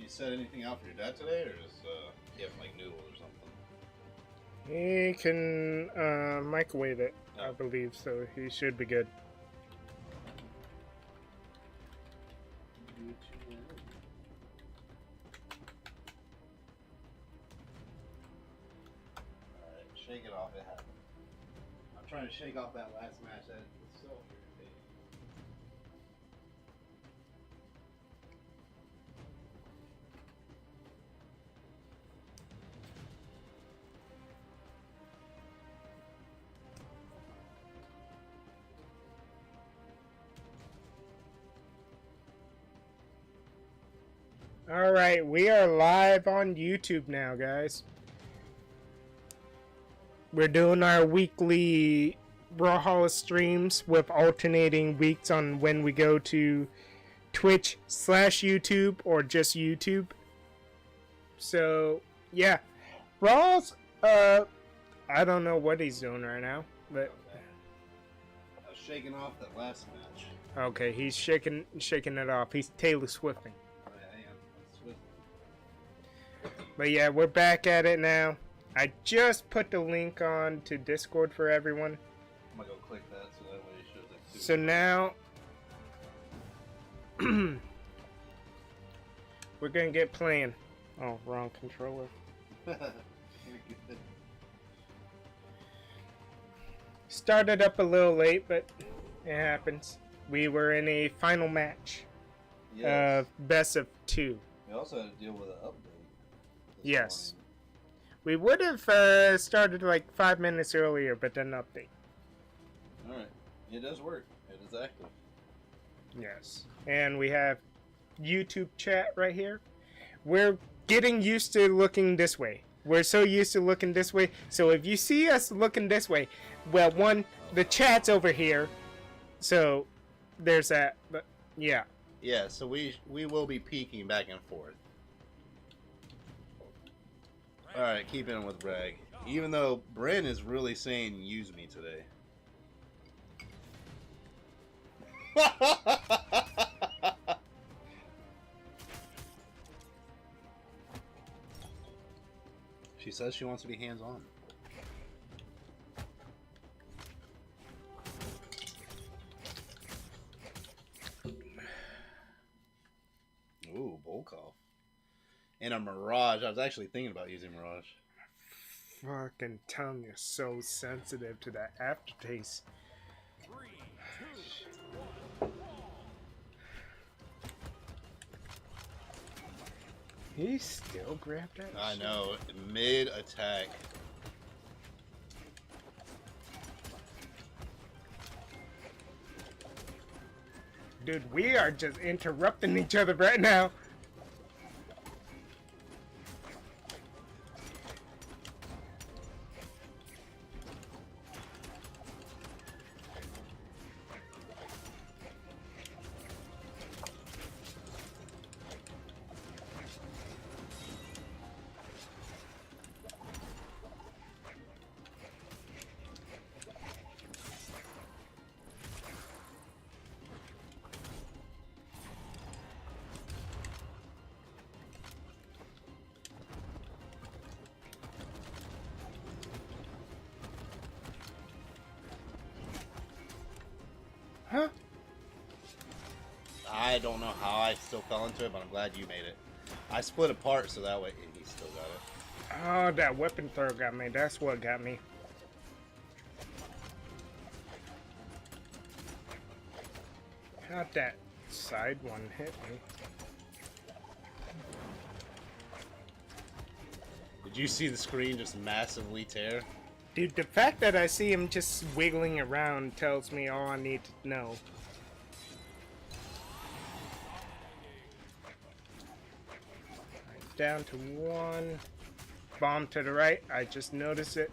You set anything out for your dad today, or just he have like noodles or something? He can microwave it, Oh. I believe, so he should be good. Alright, shake it off. It happened. I'm trying to shake off that last match. That was so irritating. Alright, we are live on YouTube now, guys. We're doing our weekly Brawlhalla streams with alternating weeks on when we go to Twitch/YouTube or just YouTube. So, yeah. Raw's, I don't know what he's doing right now, but... I was shaking off that last match. Okay, he's shaking it off. He's Taylor Swifting. But yeah, we're back at it now. I just put the link on to Discord for everyone. I'm gonna go click that so that way it shows it too. So now we're gonna get playing. Oh, wrong controller. Started up a little late, but it happens. We were in a final match. Yes. Best of 2. We also had to deal with an update. Yes. We would have started like 5 minutes earlier, but then update. Alright. It does work. It is active. Yes. And we have YouTube chat right here. We're getting used to looking this way. We're so used to looking this way. So if you see us looking this way, well, one, the chat's over here. So there's that. But yeah. Yeah, so we will be peeking back and forth. Alright, keep in with Bragg. Even though Bryn is really saying use me today. She says she wants to be hands-on. Ooh, Volkov. And a Mirage. I was actually thinking about using Mirage. Fucking tongue is so sensitive to that aftertaste. 3, 2, 1. He still grabbed that I shit. know. Mid-attack. Dude, we are just interrupting each other right now. Huh? I don't know how I still fell into it, but I'm glad you made it. I split apart so that way he still got it. Oh, that weapon throw got me. That's what got me. How'd that side one hit me? Did you see the screen just massively tear? Dude, the fact that I see him just wiggling around tells me all I need to know. Right, down to 1. Bomb to the right. I just noticed it.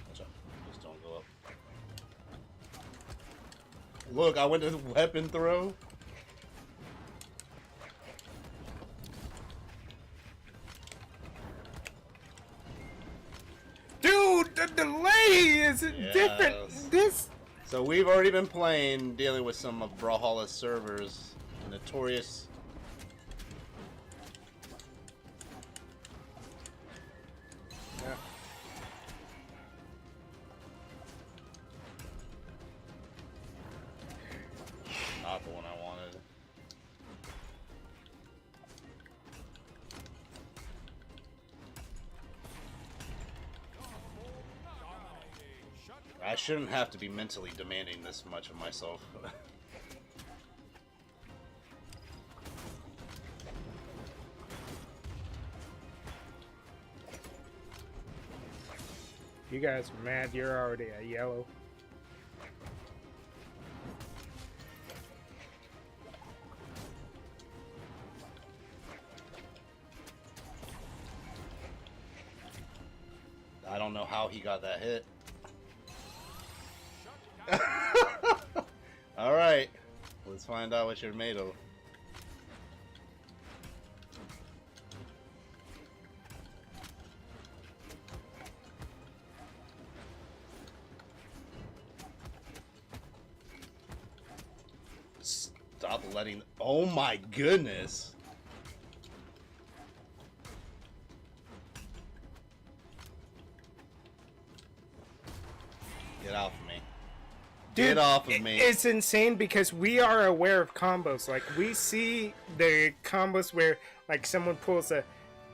Watch out. Just don't go up. Look, I went to the weapon throw. Dude, the delay is Yes. different. This. So we've already been dealing with some of Brawlhalla servers, notorious. Yeah. Not the one I wanted. I shouldn't have to be mentally demanding this much of myself. You guys are mad. You're already a yellow. I don't know how he got that hit. Alright, let's find out what you're made of. Stop letting... Oh my goodness! Get off of me. Get off of me. It's insane because we are aware of combos. Like, we see the combos where, like, someone pulls a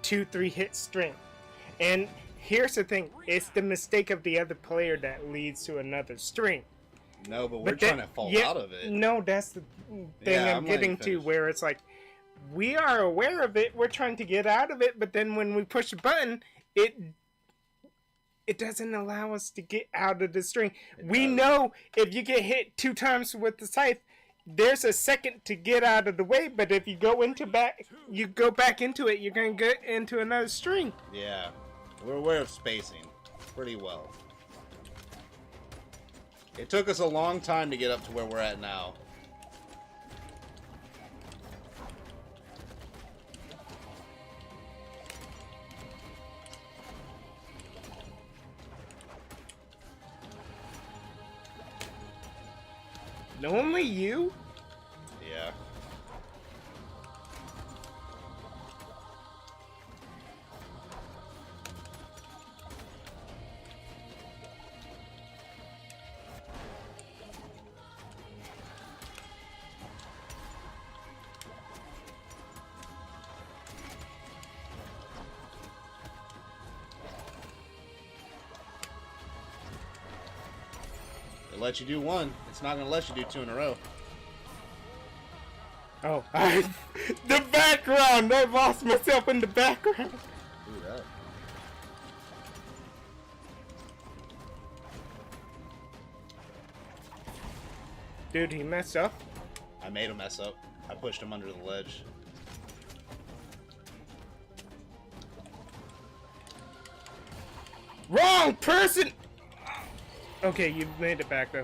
2-3 hit string. And here's the thing. It's the mistake of the other player that leads to another string. No, but we're But trying to fall out of it. No, that's the thing Yeah, I'm I'm letting getting you to, finish. where it's like, we are aware of it, we're trying to get out of it, but then when we push the button, it doesn't allow us to get out of the string. We know if you get hit 2 times with the scythe, there's a second to get out of the way, but if you go back into it, you're going to get into another string. Yeah, we're aware of spacing pretty well. It took us a long time to get up to where we're at now. Only you? Yeah. It lets you do one. It's not going to let you do 2 in a row. Oh, the background! I lost myself in the background. Do that. Dude, he messed up. I made him mess up. I pushed him under the ledge. Wrong person! Okay, you made it back though.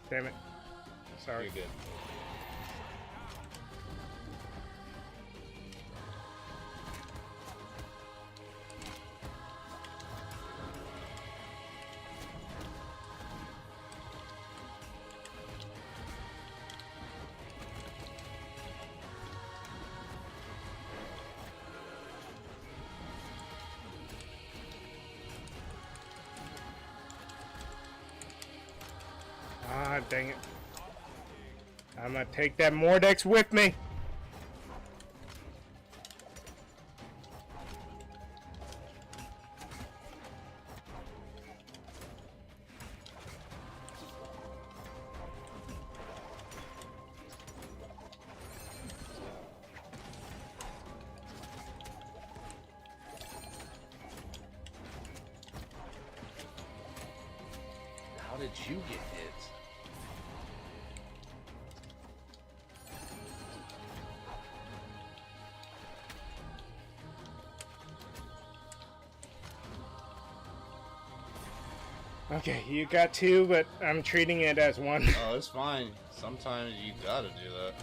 Damn it. Sorry. You're good. Ah, dang it. I'm gonna take that Mordex with me. How did you get hit? Okay, you got 2, but I'm treating it as 1. Oh, it's fine. Sometimes you gotta do that.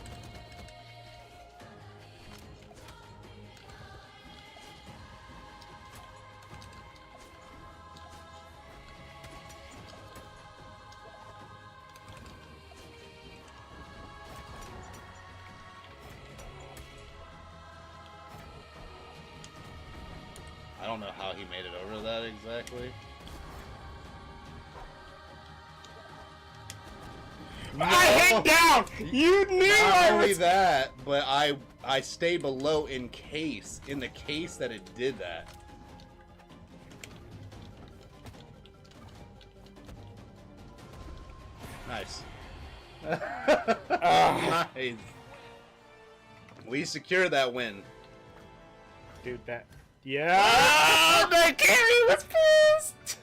don't know how he made it over that exactly. I hit down! You knew Not I only was... that, but I stayed below in the case that it did that. Nice. Nice. We secured that win. Dude, that... Yeah! The carry was pissed!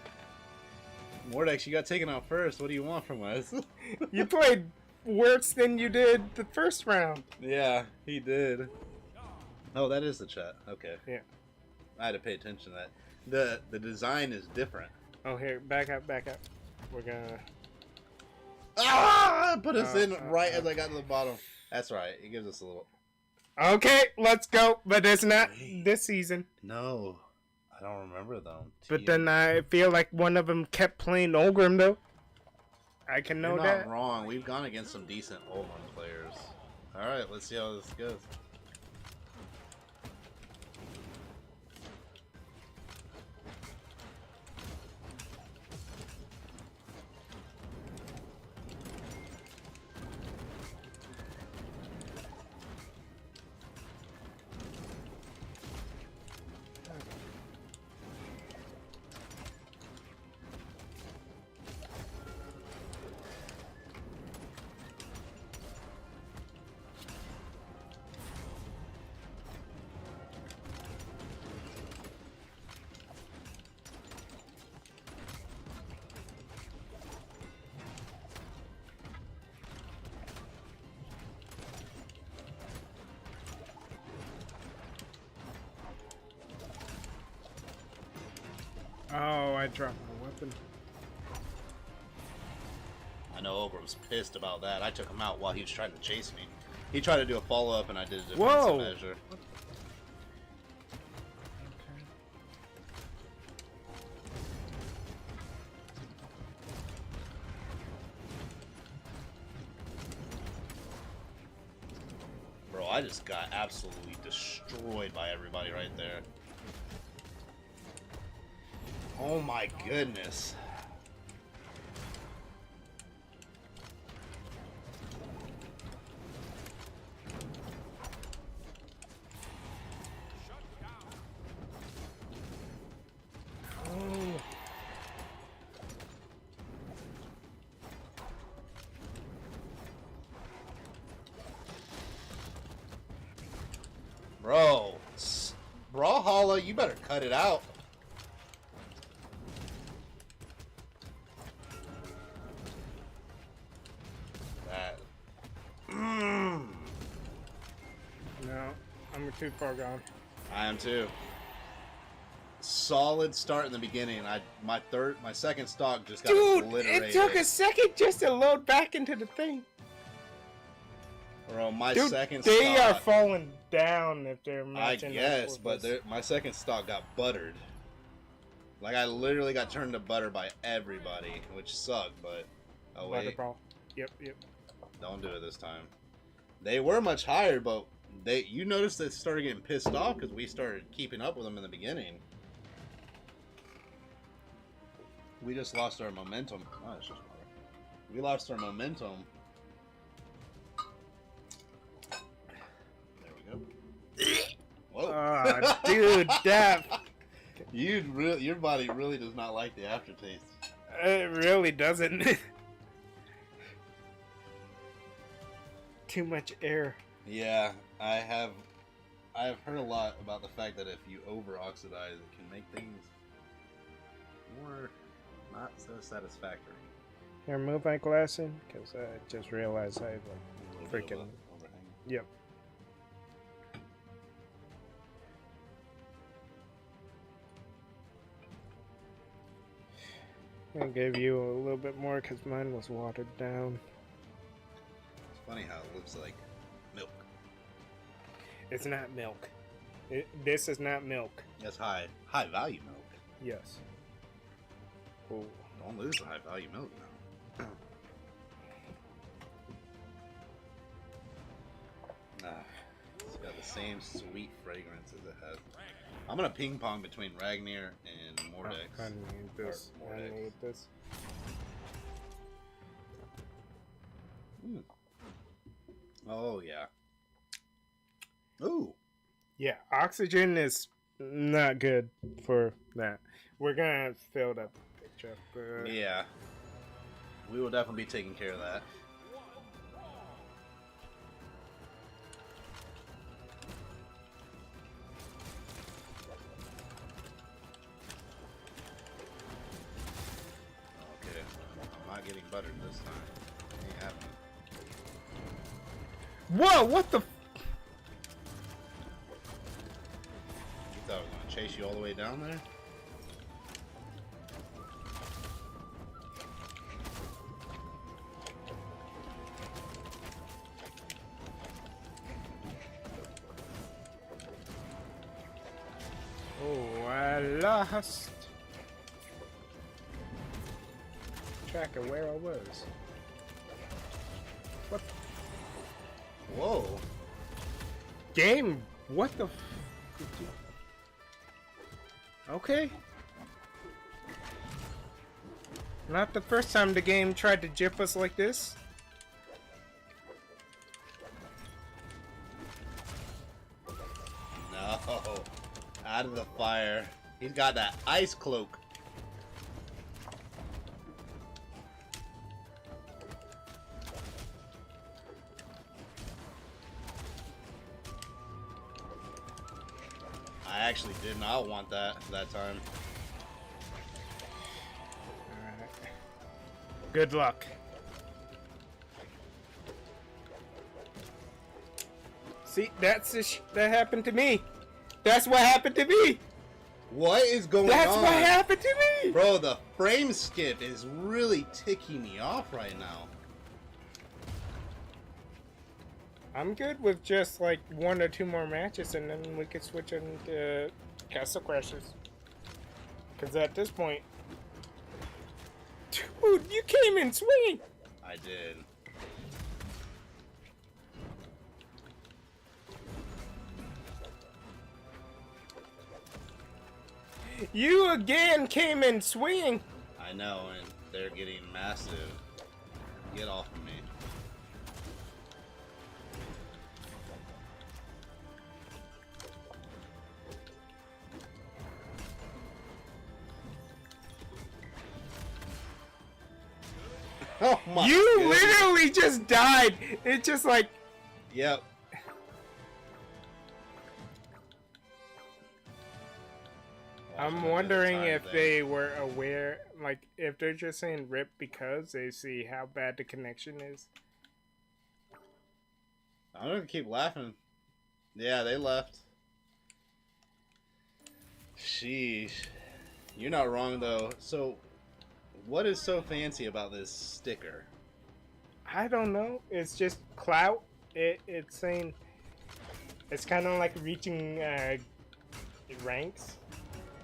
Mordex, you got taken out first. What do you want from us? You played worse than you did the first round. Yeah, he did. Oh, that is the chat. Okay. Yeah. I had to pay attention to that. The design is different. Oh, here, back up, back up. We're gonna... Ah! Put us in right as I got to the bottom. That's right. It gives us a little... Okay, let's go. But it's not this season. No. I don't remember them. But then I feel like one of them kept playing Olgrim, though. I can know You're that. not wrong. We've gone against some decent Olgrim players. Alright, let's see how this goes. Oh, I dropped my weapon. I know Ogrim's pissed about that. I took him out while he was trying to chase me. He tried to do a follow-up and I did a defensive Whoa! measure. Bro, I just got absolutely destroyed by everybody right there. Oh my goodness. Oh. Bro, Brawlhalla, you better cut it out. That. No, I'm too far gone. I am too. Solid start in the beginning. My second stock just got Dude, obliterated. it took a second just to load back into the thing. Bro, my Dude, second they stock. are falling down if they're I matching. guess, but my second stock got buttered. Like I literally got turned to butter by everybody, which sucked. But oh wait, Butterball. Yep. don't do it this time. They were much higher, but you noticed they started getting pissed off because we started keeping up with them in the beginning. We just lost our momentum. Oh, it's just water. We lost our momentum. There we go. Whoa. Ah, dude, that Your body really does not like the aftertaste. it really doesn't. Too much air. Yeah, I have heard a lot about the fact that if you over oxidize, it can make things more not so satisfactory. Here, move my glass in, because I just realized I A little like bit of freaking. a overhang. Yep. I gave you a little bit more because mine was watered down. It's funny how it looks like milk. It's not milk. This is not milk. That's high value milk. Yes. Oh. Don't lose the high value milk now. It's got this same sweet fragrance as it has. I'm gonna ping pong between Ragnar and Mordex. I need this. Or I Mordex. need this. Oh yeah. Ooh. Yeah, oxygen is not good for that. We're gonna fill that picture up. Yeah. We will definitely be taking care of that. Okay. I'm not getting buttered this time. Ain't happening. Whoa! What the? You thought I was gonna chase you all the way down there? Oh, I lost track of where I was. What Whoa. game? What the? Okay. Not the first time the game tried to jip us like this. No. Out of the fire. He's got that ice cloak. I actually did not want that time. Alright. Good luck. See, that's that happened to me. That's what happened to me. What is going That's on? what happened to me. Bro, the frame skip is really ticking me off right now. I'm good with just like 1 or 2 more matches, and then we could switch into Castle Crashers. Because at this point, dude, you came in swinging. I did. You again came in swinging. I know, and they're getting massive. Get off of me. Oh my You goodness. literally just died. It's just like, Yep. I'm Watching wondering another if time they were aware, like, if they're just saying rip because they see how bad the connection is. I'm gonna keep laughing. Yeah, they left. Sheesh. You're not wrong though. So, what is so fancy about this sticker? I don't know. It's just clout. It's saying it's kind of like reaching ranks.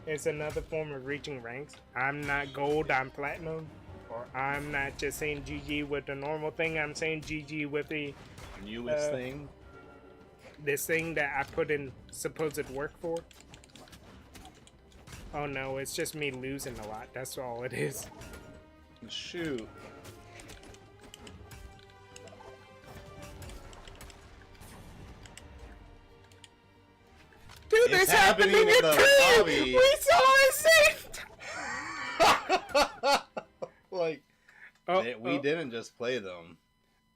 It's another form of reaching ranks. I'm not gold, I'm platinum. Or I'm not just saying GG with the normal thing, I'm saying GG with the Newest thing? this thing that I put in supposed work for. Oh no, it's just me losing a lot. That's all it is. Shoot. Dude, It's this happened in happening in your the team! lobby. We saw it saved! Like, we didn't just play them.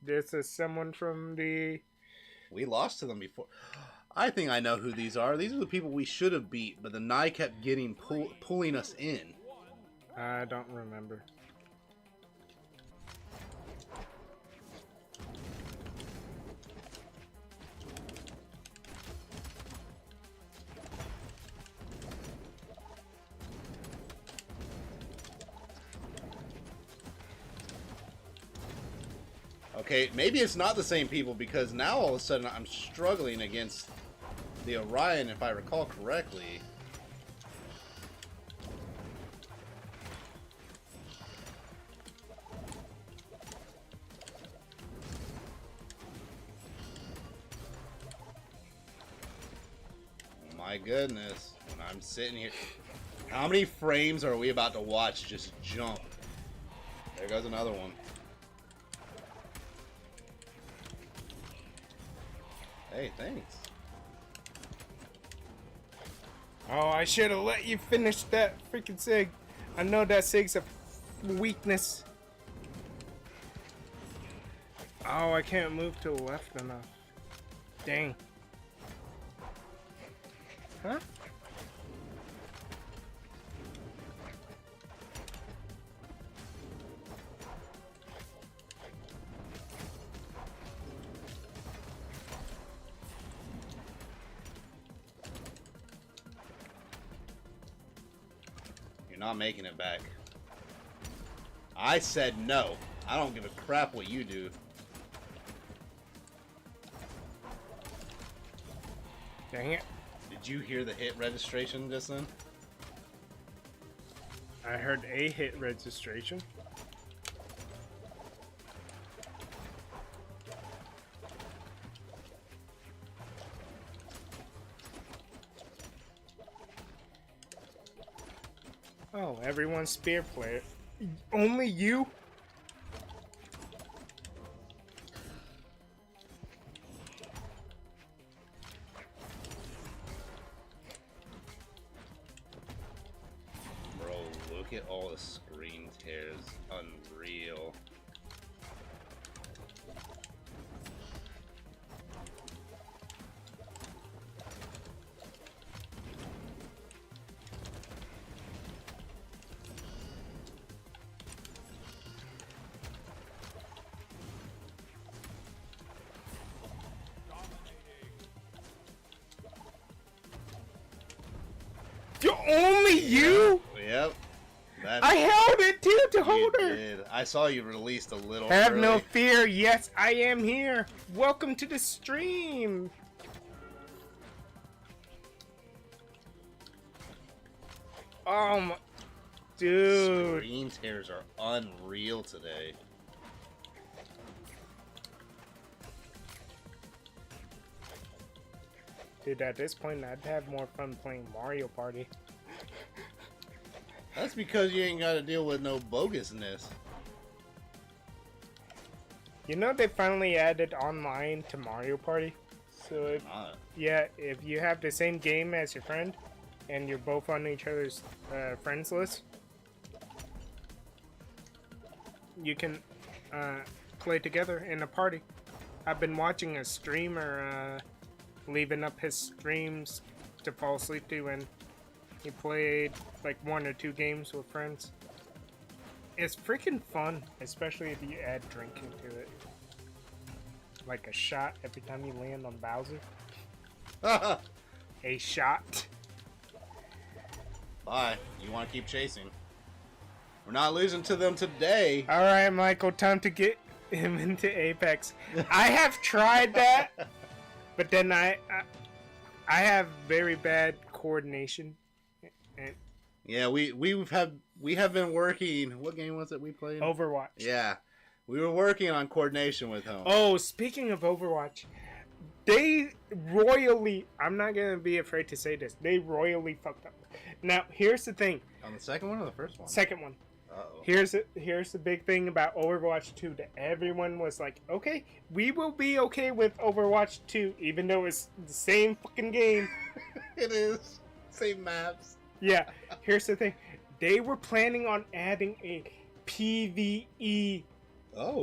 This is someone from the... We lost to them before. I think I know who these are. These are the people we should have beat, but the Nye kept getting pulling us in. I don't remember. Okay, maybe it's not the same people because now all of a sudden I'm struggling against the Orion if I recall correctly. my goodness. When I'm sitting here... How many frames are we about to watch just jump? There goes another one. Hey, thanks. Oh, I should have let you finish that freaking sig. I know that sig's a weakness. Oh, I can't move to the left enough. Dang. Huh? You're not making it back. I said no. I don't give a crap what you do. Dang it. Did you hear the hit registration just then? I heard a hit registration. Oh, everyone's spear player. Only you? Bro, look at all the screen tears. Unreal. Only you? Yep. That's, I held it too to you hold her. did. I saw you released a little Have early. no fear. Yes, I am here. Welcome to the stream. Dude. Screen tears are unreal today. Dude, at this point, I'd have more fun playing Mario Party. That's because you ain't got to deal with no bogusness. You know they finally added online to Mario Party? So if, yeah, if you have the same game as your friend, and you're both on each other's friends list, you can play together in a party. I've been watching a streamer leaving up his streams to fall asleep to, and he played like 1 or 2 games with friends. It's freaking fun, especially if you add drinking to it. Like a shot every time you land on Bowser. A shot. Bye. You want to keep chasing. We're not losing to them today. Alright, Michael, time to get him into Apex. I have tried that, but then I have very bad coordination. And Yeah, we have been working. What game was it we played? Overwatch. Yeah, we were working on coordination with him. Oh, speaking of Overwatch, they royally, I'm not going to be afraid to say this, they royally fucked up. Now, here's the thing. On the second one or the first one? Second one. Uh-oh. Here's the big thing about Overwatch 2 that everyone was like, okay, we will be okay with Overwatch 2, even though it's the same fucking game. It is. Same maps. Yeah, here's the thing. They were planning on adding a PvE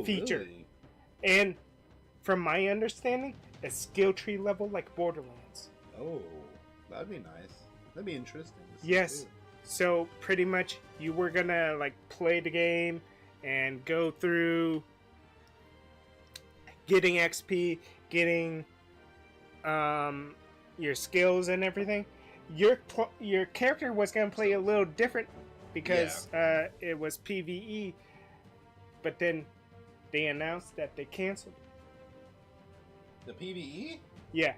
feature. Really? And from my understanding, a skill tree level like Borderlands. Oh, that'd be nice. That'd be interesting. to see, Yes. too. So pretty much you were gonna like play the game and go through getting XP, getting your skills and everything. Your character was gonna play a little different because it was PvE, but then they announced that they canceled. The PvE? Yeah,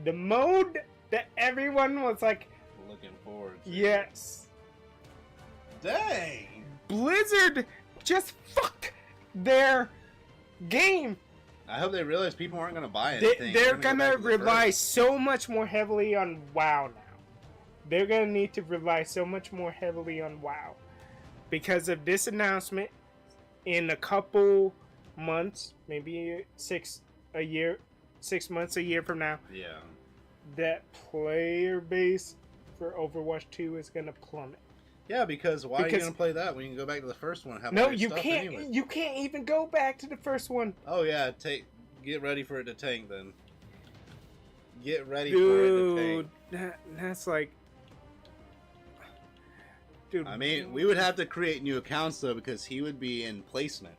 the mode that everyone was like, Looking forward to. yes. Dang. Blizzard just fucked their game. I hope they realize people aren't going to buy They, anything. they're go gonna back to the rely first. so much more heavily on WoW now. They're gonna need to rely so much more heavily on WoW because of this announcement. In a couple months, maybe 6 months, a year from now, Yeah. that player base for Overwatch 2 is gonna plummet. Yeah, because why are you Because- going to play that when you can go back to the first one and have No, all your you stuff can't. anyways? You can't even go back to the first one, Oh yeah, get ready for it to tank then. Get ready for it to dude. tank. That's like, dude. I mean, we would have to create new accounts though because he would be in placement.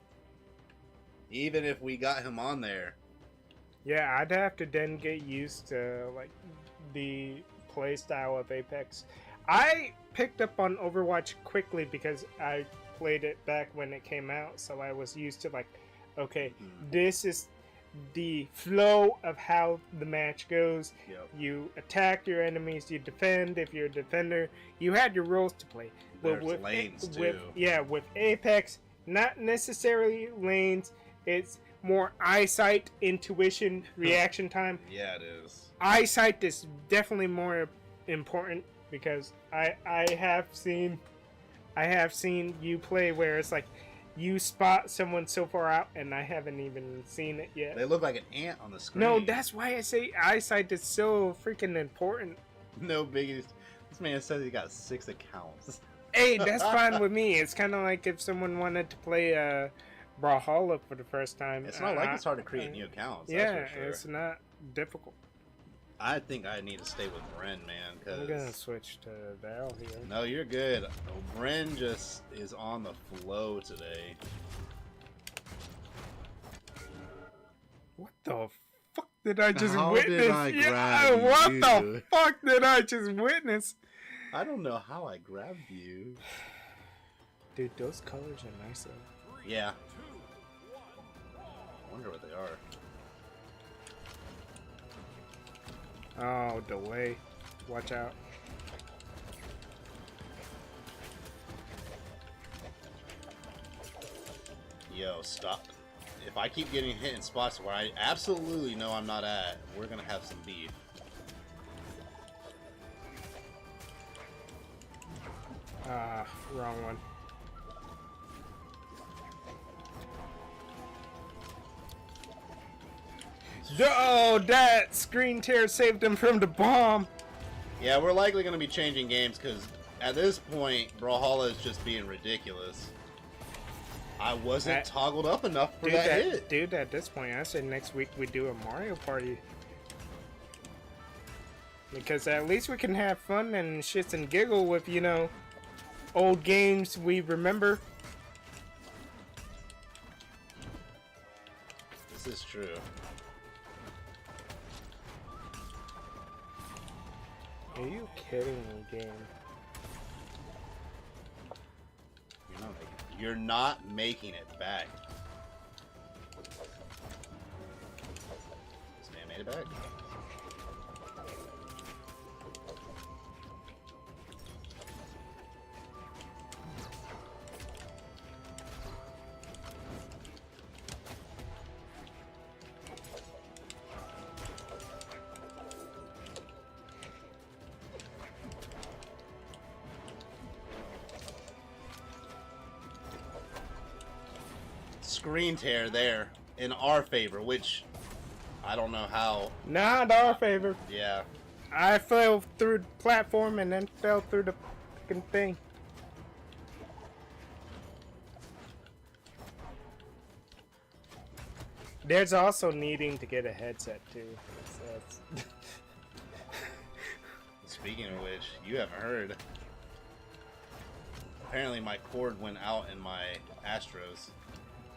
Even if we got him on there. Yeah, I'd have to then get used to like the play style of Apex. I picked up on Overwatch quickly because I played it back when it came out, so I was used to like, okay, this is the flow of how the match goes. Yep. You attack your enemies, you defend. If you're a defender, you had your roles to play. There's lanes too. With Apex, not necessarily lanes. It's more eyesight, intuition, reaction time. Yeah, it is. Eyesight is definitely more important because I have seen you play where it's like you spot someone so far out and I haven't even seen it yet. They look like an ant on the screen. No, that's why I say eyesight is so freaking important. no biggie. This man says he got 6 accounts. Hey, that's fine with me. It's kind of like if someone wanted to play Brawlhalla for the first time. It's not like it's hard to create new accounts. Yeah, that's for sure. it's not difficult. I think I need to stay with Bren, man. I'm gonna Cause switch to Val here. no, you're good. Bren just is on the flow today. What the fuck did I just How witness? did I grab you, what the dude? fuck did I just witness? I don't know how I grabbed you. Dude, those colors are nice though. Yeah. I wonder what they are. Oh, delay. Watch out. Yo, stop. If I keep getting hit in spots where I absolutely know I'm not at, we're gonna have some beef. Ah, wrong one. Oh, that screen tear saved him from the bomb. Yeah, we're likely gonna be changing games because at this point, Brawlhalla is just being ridiculous. I wasn't toggled up enough for that hit. Dude, at this point, I said next week we do a Mario Party. Because at least we can have fun and shits and giggle with, you know, old games we remember. This is true. Are you kidding me, game? You're not making it back. This man made it back. Screen tear there in our favor, which I don't know how. Not our favor. Yeah, I fell through the platform and then fell through the fucking thing. There's also needing to get a headset too. So it's speaking of which, you haven't heard. Apparently my cord went out in my Astros,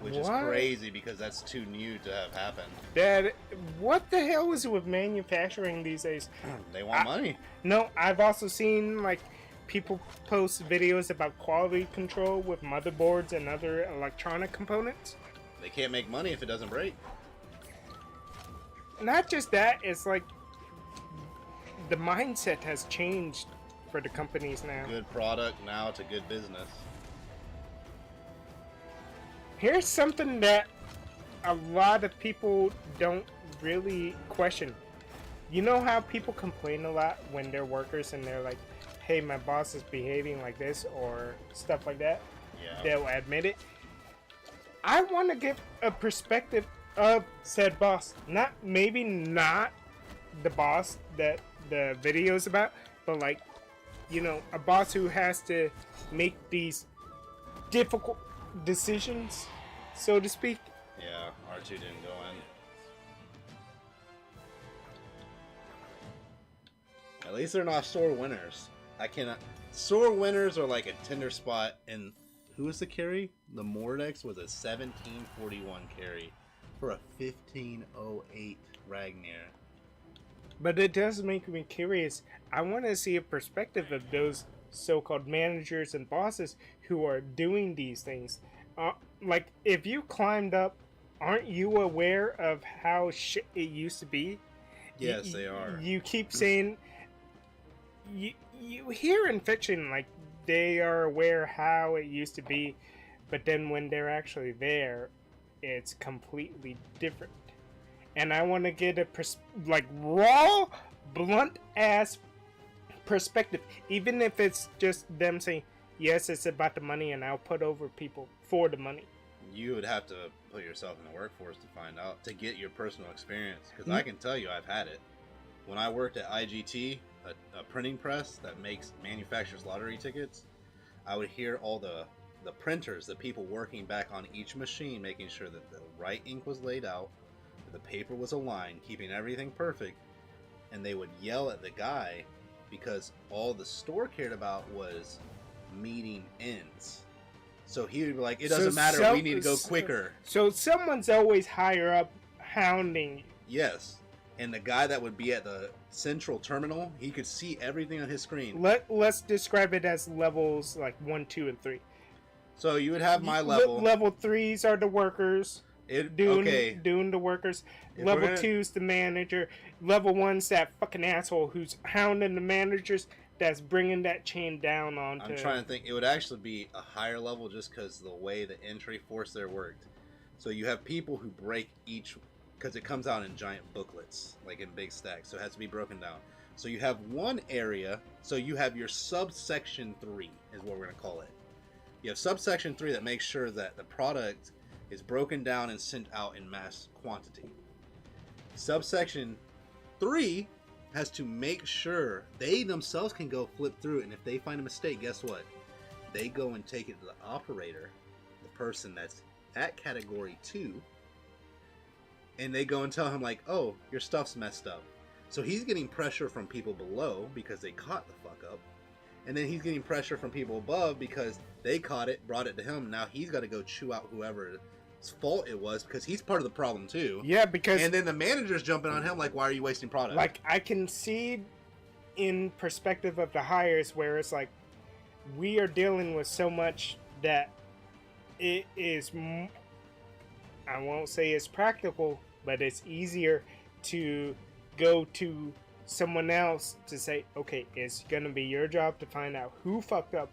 which is What? crazy because that's too new to have happened. Dad, what the hell is with manufacturing these days? They want money. No, I've also seen like people post videos about quality control with motherboards and other electronic components. They can't make money if it doesn't break. Not just that, it's like the mindset has changed for the companies now. Good product now to good business. Here's something that a lot of people don't really question. You know how people complain a lot when they're workers and they're like, hey, my boss is behaving like this or stuff like that? Yeah. They'll admit it. I want to give a perspective of said boss. Not the boss that the video is about, but like, you know, a boss who has to make these difficult decisions, so to speak. Yeah, R2 didn't go in. At least they're not sore winners. I cannot. Sore winners are like a tender spot. And who was the carry? The Mordex was a 1741 carry for a 1508 Ragnar. But it does make me curious. I want to see a perspective of those so-called managers and bosses who are doing these things. Like, if you climbed up, aren't you aware of how shit it used to be? Yes, they are. You keep saying... You hear in fiction, like, they are aware how it used to be, but then when they're actually there, it's completely different. And I want to get a raw, blunt ass perspective, even if it's just them saying, yes, it's about the money and I'll put over people for the money. You would have to put yourself in the workforce to find out, to get your personal experience, because I can tell you I've had it. When I worked at IGT, a printing press that manufactures lottery tickets, I would hear all the printers, the people working back on each machine, making sure that the right ink was laid out, that the paper was aligned, keeping everything perfect, and they would yell at the guy because all the store cared about was meeting ends. So he would be like, it doesn't matter, we need to go quicker. So someone's always higher up hounding you. Yes. And the guy that would be at the central terminal, he could see everything on his screen. Let's describe it as levels like 1, 2, and 3. So you would have my level. Level 3s are the workers. Doing the workers. If Level 2's the manager. Level 1's that fucking asshole who's hounding the managers. That's bringing that chain down onto... I'm trying to think. It would actually be a higher level just because the way the entry force there worked. So you have people who break each... Because it comes out in giant booklets, like in big stacks. So it has to be broken down. So you have one area. So you have your subsection 3 is what we're going to call it. You have subsection 3 that makes sure that the product is broken down and sent out in mass quantity. Subsection 3 has to make sure they themselves can go flip through it, and if they find a mistake, guess what? They go and take it to the operator, the person that's at category 2, and they go and tell him like, oh, your stuff's messed up. So he's getting pressure from people below because they caught the fuck up, and then he's getting pressure from people above because they caught it, brought it to him. Now he's got to go chew out whoever's fault it was because he's part of the problem too. Yeah, because... And then the manager's jumping on him like, why are you wasting product? Like, I can see in perspective of the hires where it's like, we are dealing with so much that it is... I won't say it's practical, but it's easier to go to someone else to say, okay, it's gonna be your job to find out who fucked up,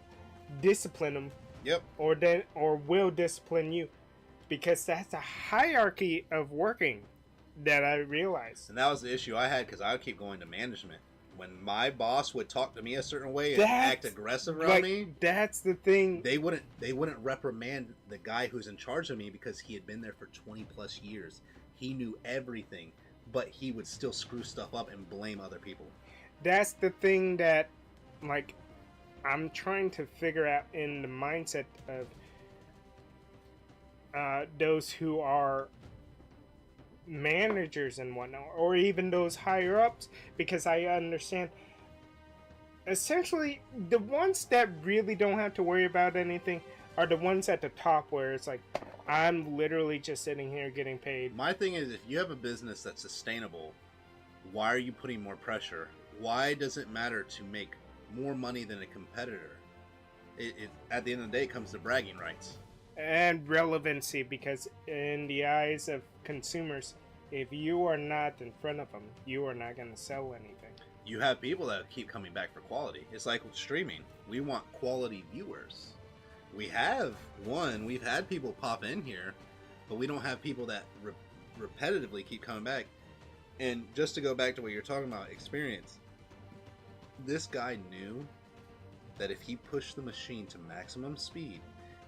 discipline them, Yep. or will discipline you, because that's a hierarchy of working that I realized. And that was the issue I had because I would keep going to management. When my boss would talk to me a certain way and act aggressive around me, that's the thing. They wouldn't reprimand the guy who's in charge of me because he had been there for 20 plus years. He knew everything, but he would still screw stuff up and blame other people. That's the thing that, like, I'm trying to figure out in the mindset of those who are managers and whatnot, or even those higher ups, because I understand essentially the ones that really don't have to worry about anything are the ones at the top where it's like, I'm literally just sitting here getting paid. My thing is, if you have a business that's sustainable, why are you putting more pressure? Why does it matter to make more money than a competitor? It at the end of the day, it comes to bragging rights. And relevancy, because in the eyes of consumers, if you are not in front of them, you are not going to sell anything. You have people that keep coming back for quality. It's like with streaming. We want quality viewers. We've had people pop in here but we don't have people that repetitively keep coming back. And just to go back to what you're talking about, experience, this guy knew that if he pushed the machine to maximum speed,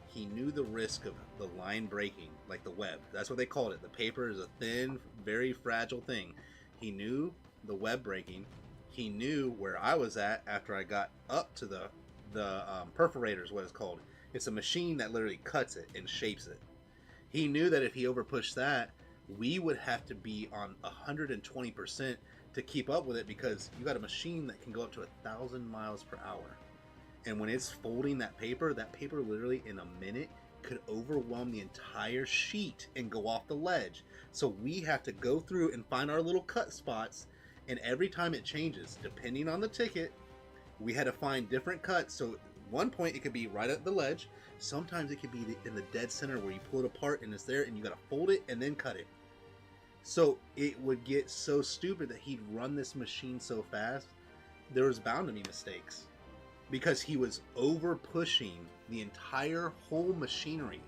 he knew the risk of the line breaking, like the web. That's what they called it. The paper is a thin, very fragile thing. He knew the web breaking. He knew where I was at after I got up to the perforator is what it's called. It's a machine that literally cuts it and shapes it. He knew that if he overpushed that, we would have to be on 120% to keep up with it, because you got a machine that can go up to 1,000 miles per hour. And when it's folding that paper literally in a minute could overwhelm the entire sheet and go off the ledge. So we have to go through and find our little cut spots, and every time it changes, depending on the ticket, we had to find different cuts. So one point it could be right at the ledge. Sometimes it could be in the dead center where you pull it apart and it's there, and you got to fold it and then cut it. So it would get so stupid that he'd run this machine so fast, there was bound to be mistakes, because he was over pushing the entire whole machinery.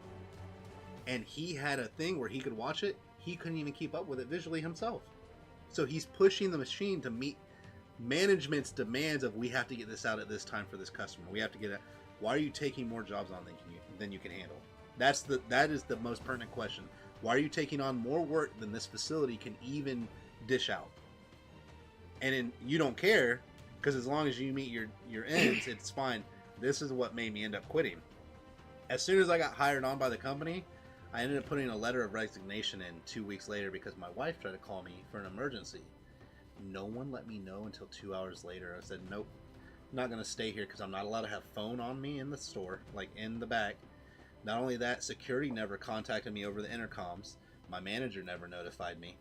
And he had a thing where he could watch it, he couldn't even keep up with it visually himself. So he's pushing the machine to meet management's demands of, we have to get this out at this time for this customer. We have to get it. Why are you taking more jobs on than you can handle? That is the most pertinent question. Why are you taking on more work than this facility can even dish out? And you don't care, because as long as you meet your ends, it's fine. This is what made me end up quitting. As soon as I got hired on by the company, I ended up putting a letter of resignation in 2 weeks later, because my wife tried to call me for an emergency. No one let me know until 2 hours later. I said, nope, I'm not going to stay here, because I'm not allowed to have phone on me in the store, like in the back. Not only that, security never contacted me over the intercoms. My manager never notified me.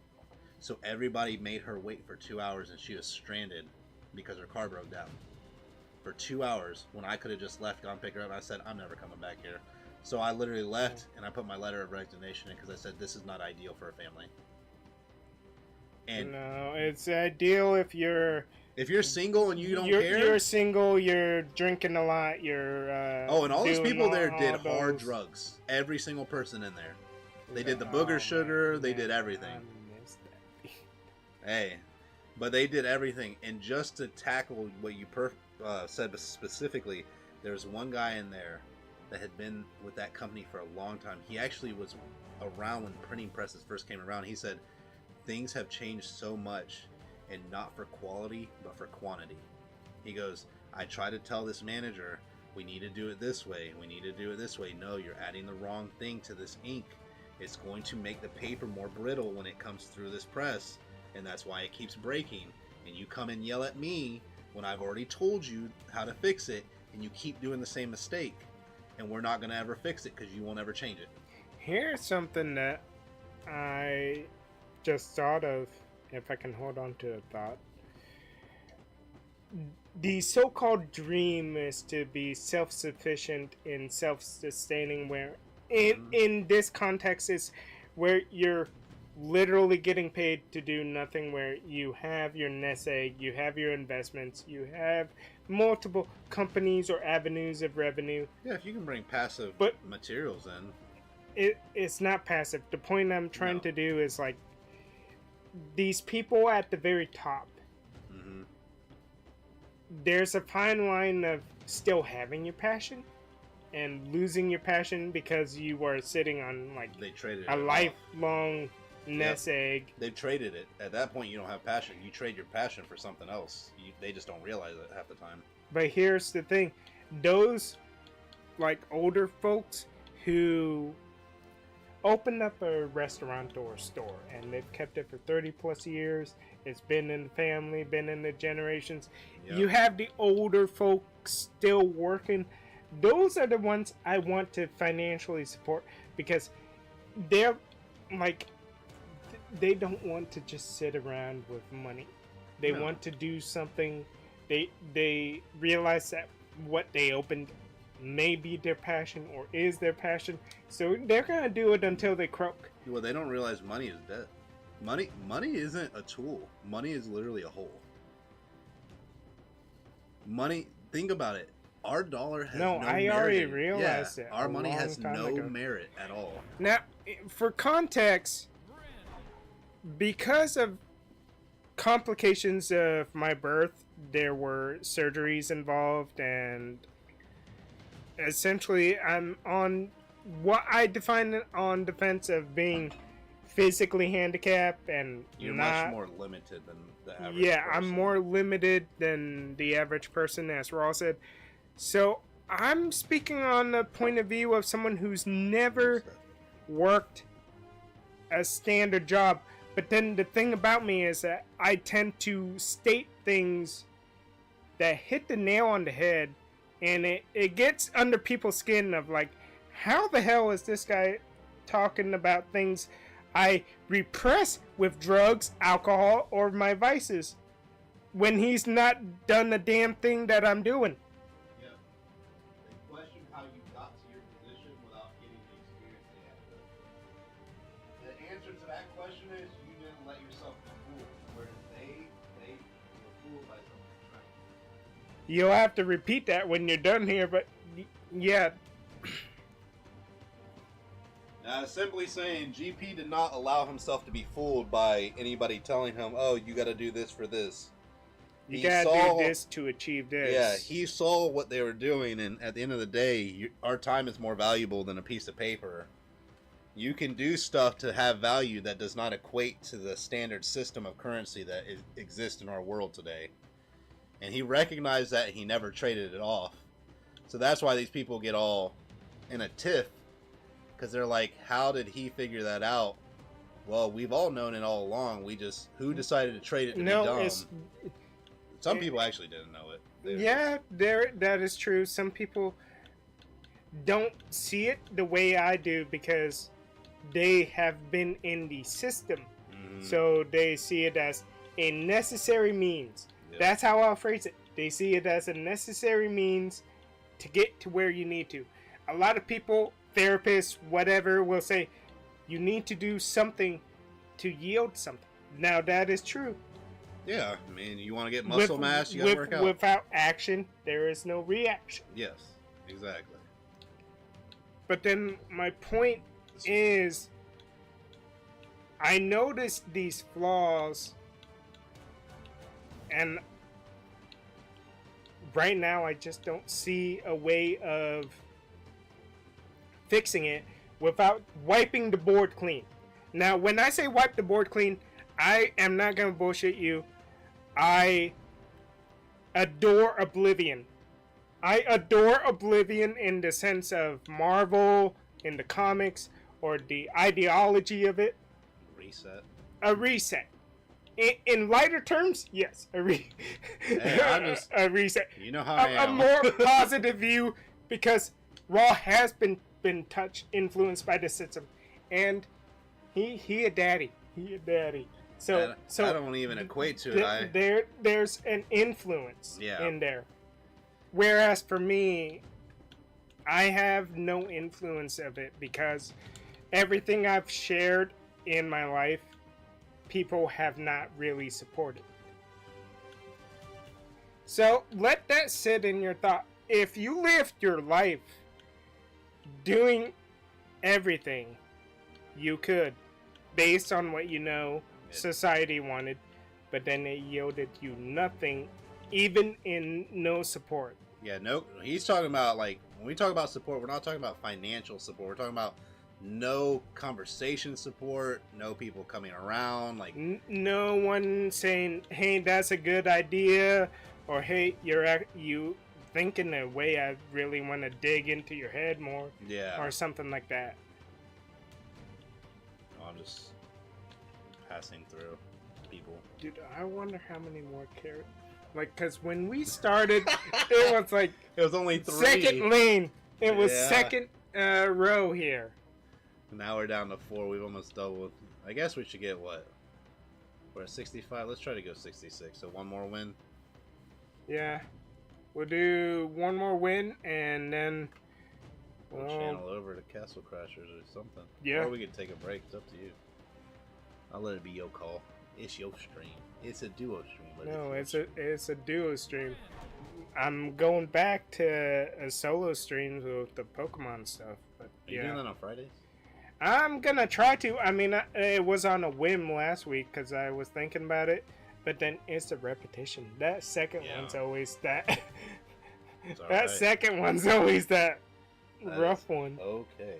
So everybody made her wait for 2 hours, and she was stranded because her car broke down. For 2 hours, when I could have just left, gone pick her up, and I said, I'm never coming back here. So I literally left, and I put my letter of resignation in, because I said, this is not ideal for a family. And no, it's ideal if you're single and you don't care. You're single, you're drinking a lot, you're and all those people there did all hard those... drugs. Every single person in there. They did the booger sugar, they did everything. Hey, but they did everything. And just to tackle what you said specifically, there's one guy in there that had been with that company for a long time. He actually was around when printing presses first came around. He said, things have changed so much, and not for quality, but for quantity. He goes, I try to tell this manager, we need to do it this way. We need to do it this way. No, you're adding the wrong thing to this ink. It's going to make the paper more brittle when it comes through this press, and that's why it keeps breaking. And you come and yell at me when I've already told you how to fix it, and you keep doing the same mistake. And we're not going to ever fix it, because you won't ever change it. Here's something that I just thought of, if I can hold on to a thought. The so-called dream is to be self-sufficient and self-sustaining, where in this context is where you're literally getting paid to do nothing, where you have your nest egg, you have your investments, you have multiple companies or avenues of revenue. Yeah, if you can bring passive materials in. It's not passive. The point I'm trying to do is, like, these people at the very top, there's a fine line of still having your passion and losing your passion because you are sitting on, like, they traded a lifelong nest egg. They traded it. At that point, you don't have passion. You trade your passion for something else. They just don't realize it half the time. But here's the thing. Those, like, older folks who opened up a restaurant or store, and they've kept it for 30 plus years. It's been in the family, been in the generations. Yep. You have the older folks still working. Those are the ones I want to financially support, because they're like, they don't want to just sit around with money. They want to do something. They realize that what they opened may be their passion or is their passion, so they're gonna do it until they croak. Well, they don't realize money is death. Money isn't a tool. Money is literally a hole. Money, think about it. Our dollar has no merit. I already realized it. Our money has no merit at all. Now, for context, because of complications of my birth, there were surgeries involved, and essentially I'm on what I define on defense of being physically handicapped and You're not, much more limited than the average yeah, person. I'm more limited than the average person, as Raw said. So I'm speaking on the point of view of someone who's never worked a standard job. But then the thing about me is that I tend to state things that hit the nail on the head, and it gets under people's skin of like, how the hell is this guy talking about things I repress with drugs, alcohol, or my vices when he's not done the damn thing that I'm doing? Yeah. They question how you got to your position without getting the experience they had. The answer to that question is you didn't let yourself be fooled, whereas they were fooled by something. You'll have to repeat that when you're done here, but yeah. Simply saying, GP did not allow himself to be fooled by anybody telling him, oh, you got to do this for this. You gotta do this to achieve this. Yeah, he saw what they were doing, and at the end of the day, our time is more valuable than a piece of paper. You can do stuff to have value that does not equate to the standard system of currency that exists in our world today. And he recognized that, and he never traded it off. So that's why these people get all in a tiff, because they're like, how did he figure that out? Well, we've all known it all along. Who decided to trade it to be dumb? Some people actually didn't know it. Yeah, that is true. Some people don't see it the way I do because they have been in the system. Mm-hmm. So they see it as a necessary means. Yep. That's how I'll phrase it. They see it as a necessary means to get to where you need to. A lot of people, therapists, whatever, will say you need to do something to yield something. Now that is true. Yeah, I mean, you want to get muscle mass, you got to work out. Without action, there is no reaction. Yes, exactly. But then my point is, I noticed these flaws, and right now I just don't see a way of fixing it without wiping the board clean. Now, when I say wipe the board clean, I am not gonna bullshit you. I adore Oblivion. I adore Oblivion in the sense of Marvel, in the comics, or the ideology of it. Reset. A reset. In lighter terms, yes, a reset. You know how I am. A more positive view, because Raw has been influenced by the system, and he a daddy. He a daddy. So I don't even equate to it. There's an influence Yeah. in there. Whereas for me, I have no influence of it because everything I've shared in my life, people have not really supported. So let that sit in your thought. If you lived your life doing everything you could based on what you know society wanted, but then it yielded you nothing, even in no support. Yeah, no, he's talking about, like, when we talk about support, we're not talking about financial support. We're talking about no conversation support, no people coming around, like no one saying, "Hey, that's a good idea," or "Hey, you thinking a way I really want to dig into your head more," yeah, or something like that. I'm just passing through people. Dude, I wonder how many more carrots. Like, cause when we started, it was like it was only 3. Second lane. It was Yeah. second row here. Now we're down to 4. We've almost doubled. I guess we should get what? We're at 65. Let's try to go 66. So one more win. Yeah, we'll do one more win and then We'll channel over to Castle Crashers or something. Yeah. Or we could take a break. It's up to you. I'll let it be your call. It's your stream. It's a duo stream. But no, it's a duo stream. I'm going back to solo streams with the Pokemon stuff, but Are you doing that on Fridays? I'm gonna try to. I mean, it was on a whim last week because I was thinking about it, but then it's a repetition. That second Yeah. one's always that. It's all That right. second one's always that That rough is one. Okay.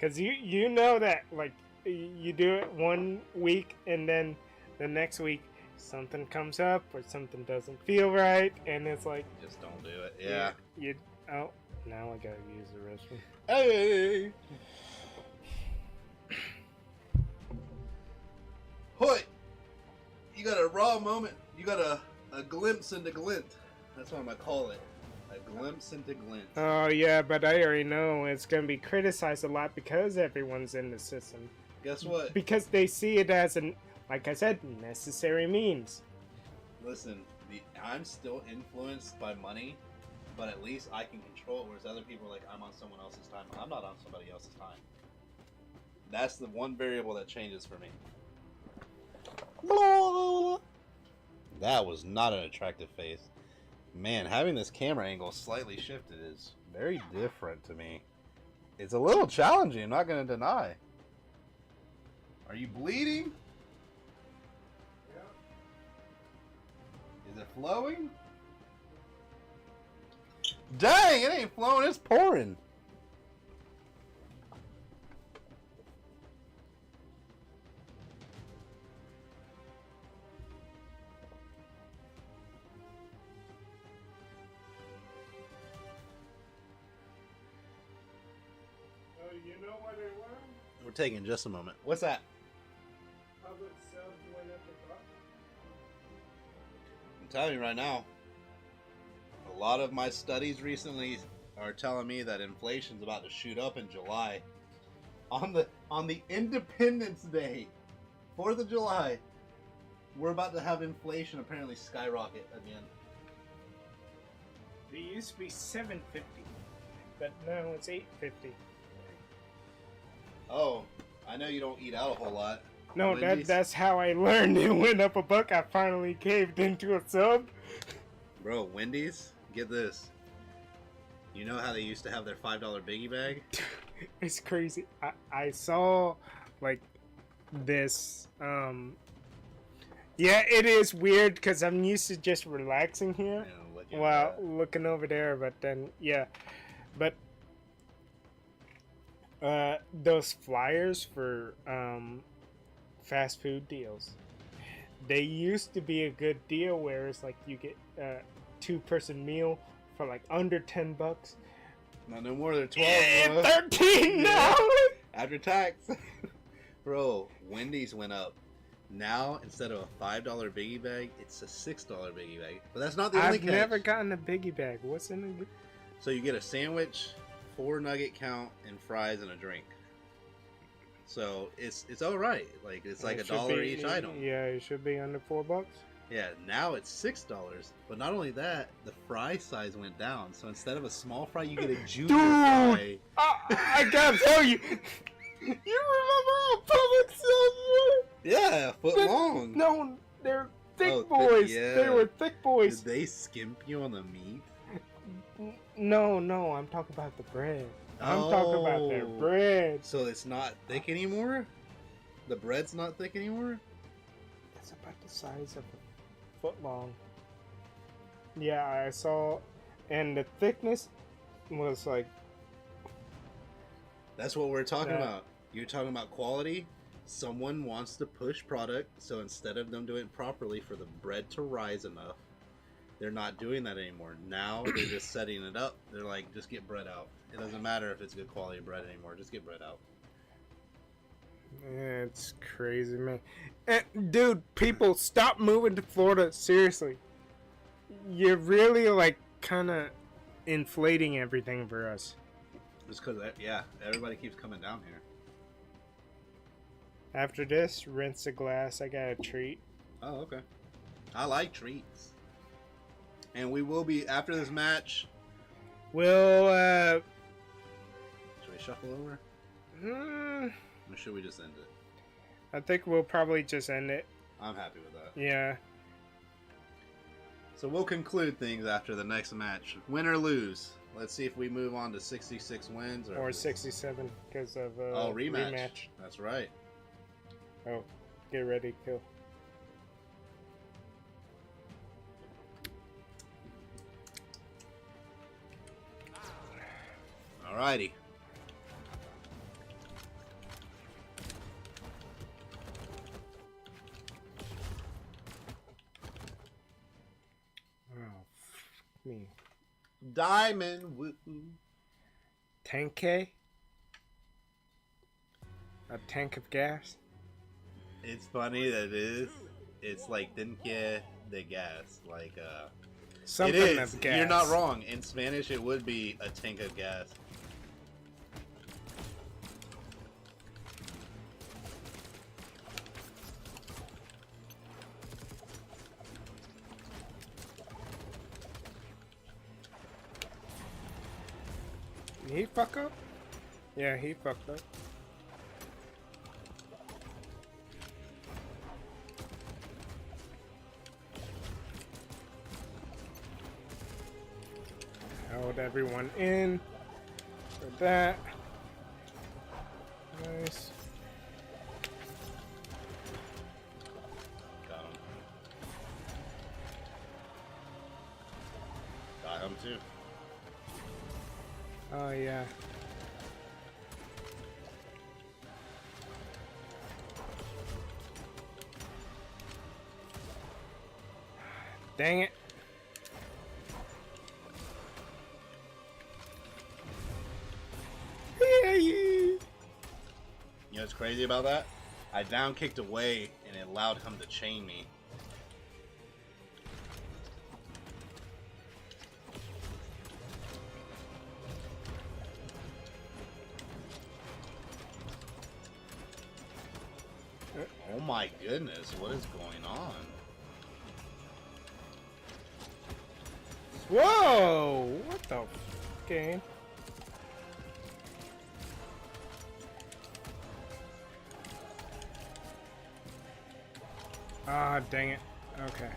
Cause you know that like you do it one week and then the next week something comes up or something doesn't feel right and it's like Just don't do it. Yeah. You oh now I gotta use the restroom. Hey. Hoy. You got a raw moment. You got a glimpse into Glint. That's what I'm gonna call it. A glimpse into Glint. Oh yeah, but I already know it's gonna be criticized a lot because everyone's in the system. Guess what? Because they see it as an, like I said, necessary means. Listen, I'm still influenced by money, but at least I can control it, whereas other people are like, I'm on someone else's time. I'm not on somebody else's time. That's the one variable that changes for me. That was not an attractive face. Man, having this camera angle slightly shifted is very different to me. It's a little challenging, I'm not going to deny. Are you bleeding? Is it flowing? Dang, it ain't flowing, it's pouring. Oh, you know what it was? We're taking just a moment. What's that? Public subs went up a buck. I'm telling you right now, a lot of my studies recently are telling me that inflation's about to shoot up in July. On the Independence Day, 4th of July, we're about to have inflation apparently skyrocket again. It used to be $7.50, but now it's $8.50. Oh, I know you don't eat out a whole lot. No, Wendy's? that's how I learned it went up a buck. I finally caved into a sub. Bro, Wendy's, get this. You know how they used to have their $5 biggie bag? It's crazy. I saw like this. Yeah, it is weird because I'm used to just relaxing here while looking over there. But then, yeah, but those flyers for fast food deals. They used to be a good deal where it's like you get a 2-person meal for like under $10. Not no more than 12, Yeah, bro. 13 now. After tax. Bro, Wendy's went up. Now, instead of a $5 biggie bag, it's a $6 biggie bag. But that's not the only I've catch. never gotten a biggie bag. What's in it? So you get a sandwich, 4 nugget count, and fries and a drink. So it's all right. Like it's like It $1 should be- each item. Yeah, it should be under $4. Yeah, now it's $6. But not only that, the fry size went down. So instead of a small fry, you get a junior fry. I gotta tell you, you remember how public subs were? Yeah, a foot long. No, they're thick Oh, thick, boys. yeah. They were thick boys. Did they skimp you on the meat? No, I'm talking about the bread. I'm talking about their Oh. bread. So it's not thick anymore? The bread's not thick anymore? It's about the size of a foot long. Yeah, I saw, and the thickness was like, That's what we're talking Yeah. about. You're talking about quality. Someone wants to push product, so instead of them doing it properly for the bread to rise enough, they're not doing that anymore. Now they're just setting it up. They're like, just get bread out. It doesn't matter if it's good quality bread anymore. Just get bread out. yeah, it's crazy, man. And, dude, people, stop moving to Florida. Seriously. You're really, like, kind of inflating everything for us. Just because, yeah, everybody keeps coming down here. After this, rinse the glass. I got a treat. Oh, okay. I like treats. And we will be, after this match, We'll, should we shuffle over? hmm, Or should we just end it? I think we'll probably just end it. I'm happy with that. Yeah. So we'll conclude things after the next match. Win or lose. Let's see if we move on to 66 wins or 67 because of rematch. That's right. Oh, get ready, kill. Alrighty. Oh, me. Diamond. Woo. 10K? A tank of gas? It's funny that it is. It's like "10K de gas." Like Something it is. of gas. You're not wrong. In Spanish, it would be a tank of gas. Did he fuck up? Yeah, he fucked up. Held everyone in for that. Nice. Got him. Got him too. Oh yeah. Dang it. You know what's crazy about that? I down kicked away and it allowed him to chain me. Oh my goodness, what is going on? Whoa! What the game? Ah, dang it. Okay.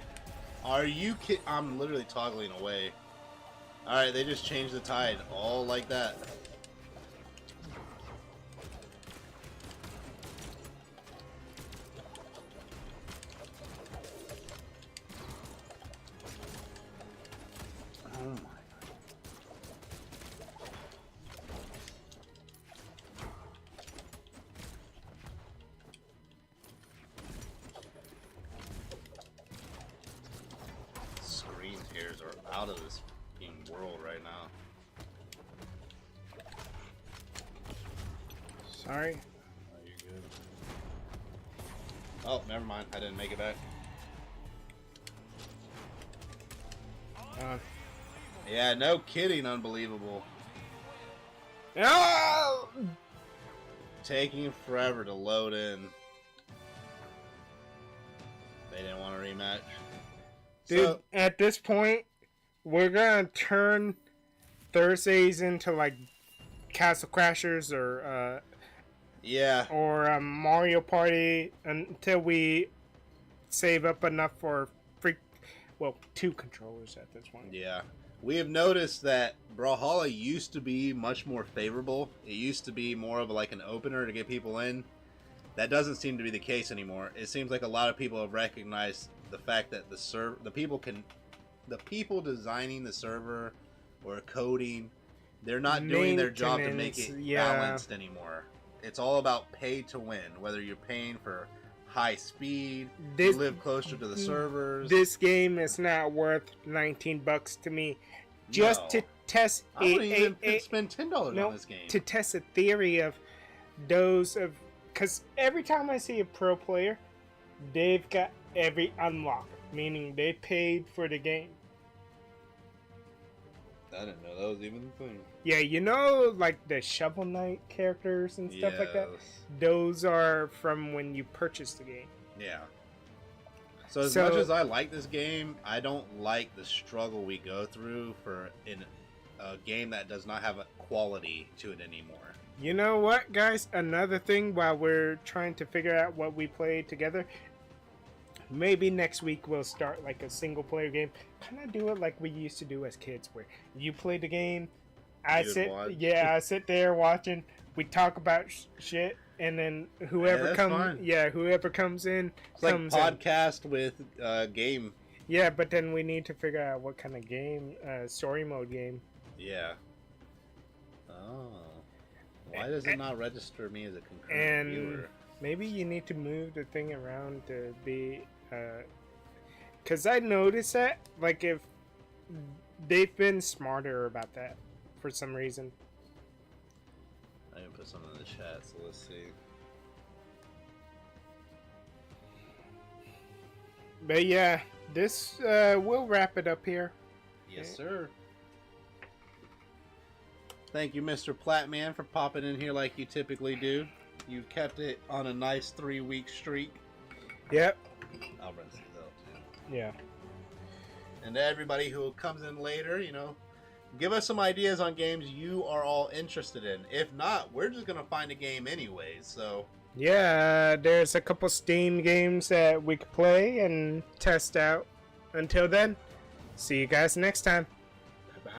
Are you kidding? I'm literally toggling away. Alright, they just changed the tide. All like that. Oh my. Screen tears are out of this fucking world right now. Sorry. Oh, you're good. Oh, never mind. I didn't make it back. Yeah, no kidding. Unbelievable. No! Taking forever to load in. They didn't want a rematch. Dude, So, at this point, we're gonna turn Thursdays into like Castle Crashers yeah. or Mario Party until we save up enough for two controllers at this point. Yeah. We have noticed that Brawlhalla used to be much more favorable. It used to be more of like an opener to get people in. That doesn't seem to be the case anymore. It seems like a lot of people have recognized the fact that the people designing the server or coding, they're not doing their job to make it balanced anymore. It's all about pay to win, whether you're paying for high speed, you live closer to the servers. This game is not worth $19 to me. Just to test I wouldn't even spend $10 on this game. To test a theory of those of, because every time I see a pro player, they've got every unlock, meaning they paid for the game. I didn't know that was even the thing. Yeah, you know, like the Shovel Knight characters and stuff like that? Those are from when you purchase the game. Yeah. So as much as I like this game, I don't like the struggle we go through in a game that does not have a quality to it anymore. You know what, guys? Another thing while we're trying to figure out what we play together, maybe next week we'll start like a single player game. Kind of do it like we used to do as kids, where you play the game, I You would sit, watch? yeah, I sit there watching. We talk about shit, and then whoever that's comes, fine. yeah, whoever comes in, It's like comes in. podcast with game. Yeah, but then we need to figure out what kind of game, story mode game. Yeah. Oh. Why does it not register me as a concurrent And viewer? maybe you need to move the thing around to be, because I noticed that, like, if they've been smarter about that for some reason. I can put something in the chat, so let's see. But yeah, this we'll wrap it up here. Yes, sir. Thank you, Mr. Platman, for popping in here like you typically do. You've kept it on a nice 3-week streak. Yep. I'll run these out too. Yeah. And to everybody who comes in later, you know, give us some ideas on games you are all interested in. If not, we're just gonna find a game anyways. So Yeah, there's a couple Steam games that we could play and test out. Until then, see you guys next time.